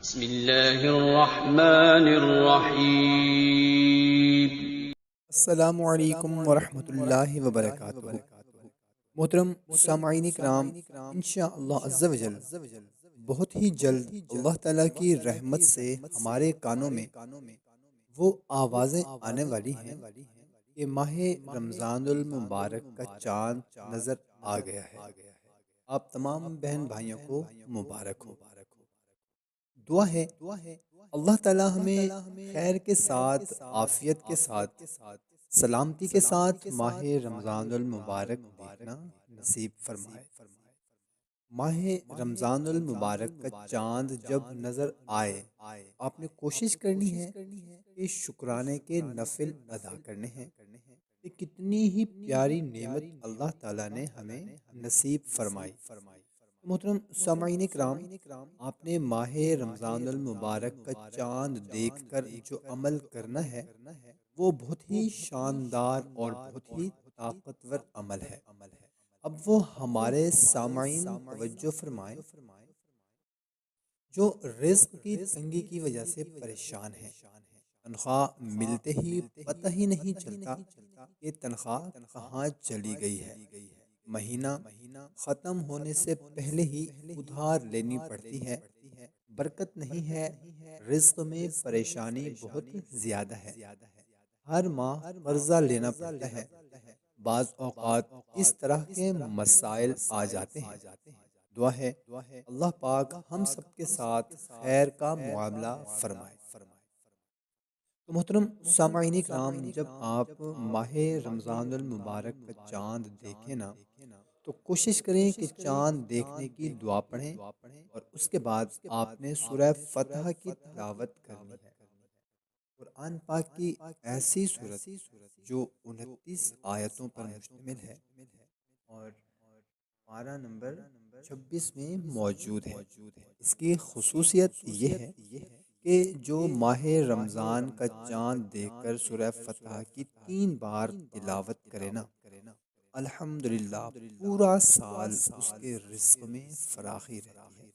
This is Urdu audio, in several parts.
بسم اللہ الرحمن الرحیم۔ السلام علیکم ورحمۃ اللہ وبرکاتہ۔ محترم سامعین کرام، انشاءاللہ عز و جل بہت ہی جلد اللہ تعالیٰ کی رحمت سے ہمارے کانوں میں وہ آوازیں آنے والی ہیں کہ ماہ رمضان المبارک کا چاند نظر آ گیا ہے۔ آپ تمام بہن بھائیوں کو مبارک ہو۔ دعا ہے اللہ تعالیٰ ہمیں خیر کے ساتھ، عافیت کے ساتھ، سلامتی کے ساتھ ماہ رمضان المبارک دیکھنا نصیب فرمائے۔ ماہ رمضان المبارک کا چاند جب نظر آئے، آپ نے کوشش کرنی ہے کہ شکرانے کے نفل ادا کرنے ہیں کہ کتنی ہی پیاری نعمت اللہ تعالیٰ نے ہمیں نصیب فرمائی۔ محترم سامعین کرام، آپ نے ماہ رمضان المبارک کا چاند دیکھ کر جو عمل کرنا ہے وہ بہت ہی شاندار اور بہت ہی طاقتور عمل ہے۔ اب وہ ہمارے سامعین توجہ فرمائیں جو رزق کی تنگی کی وجہ سے پریشان ہیں۔ تنخواہ ملتے ہی پتہ ہی نہیں چلتا کہ تنخواہ کہاں چلی گئی ہے۔ مہینہ ختم ہونے سے پہلے ہی ادھار لینی پڑتی ہے، برکت نہیں ہے، رزق میں پریشانی بہت زیادہ ہے، ہر ماہ قرضہ لینا پڑتا ہے، بعض اوقات اس طرح کے مسائل آ جاتے ہیں۔ دعا ہے اللہ پاک ہم سب کے ساتھ خیر کا معاملہ فرمائے۔ تو محترم سامعین کرام، جب آپ ماہ رمضان المبارک کا چاند دیکھیں نا تو کوشش کریں کہ چاند دیکھنے کی دعا پڑھیں، اور اس کے بعد آپ نے سورہ فتح کی تلاوت کرنی ہے۔ قرآن پاک کی ایسی سورت جو 29 آیتوں پر مشتمل ہے اور پارہ نمبر 26 میں موجود ہے۔ اس کی خصوصیت یہ ہے کہ جو ماہ رمضان کا چاند دیکھ کر سورہ فتح کی 3 بار تلاوت کرے نا، الحمدللہ پورا سال اس کے رزق میں فراخی رہتی ہے،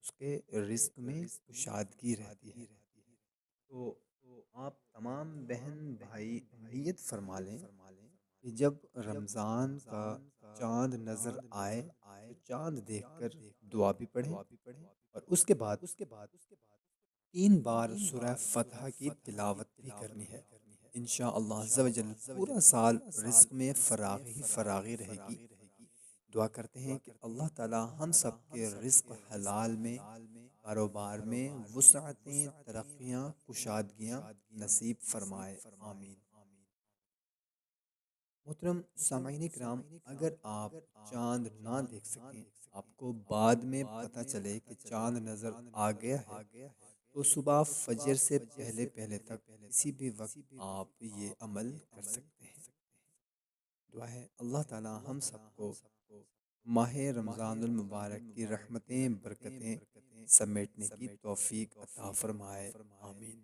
اس کے رزق میں کشادگی رہتی ہے۔ تو آپ تمام بہن بھائی نیت فرما لیں کہ جب رمضان کا چاند نظر آئے تو چاند دیکھ کر دعا بھی پڑھیں، اور اس کے بعد 3 بار سورہ فتح کی تلاوت بھی کرنی ہے۔ انشاءاللہ عز و جل پورا سال رزق میں فراغی ہی فراغی رہے گی۔ دعا کرتے ہیں کہ اللہ تعالی ہم سب کے رزق حلال میں، کاروبار میں وسعتیں، ترقیاں، کشادگیاں نصیب فرمائے، آمین۔ محترم سامعین کرام، اگر آپ چاند نہ دیکھ سکیں، آپ کو بعد میں پتہ چلے کہ چاند نظر آ گیا ہے، تو صبح فجر سے پہلے پہلے تک کسی بھی وقت آپ یہ عمل کر سکتے ہیں۔ دعا ہے اللہ تعالی ہم سب کو ماہ رمضان المبارک کی رحمتیں، برکتیں سمیٹنے کی توفیق عطا فرمائے، آمین۔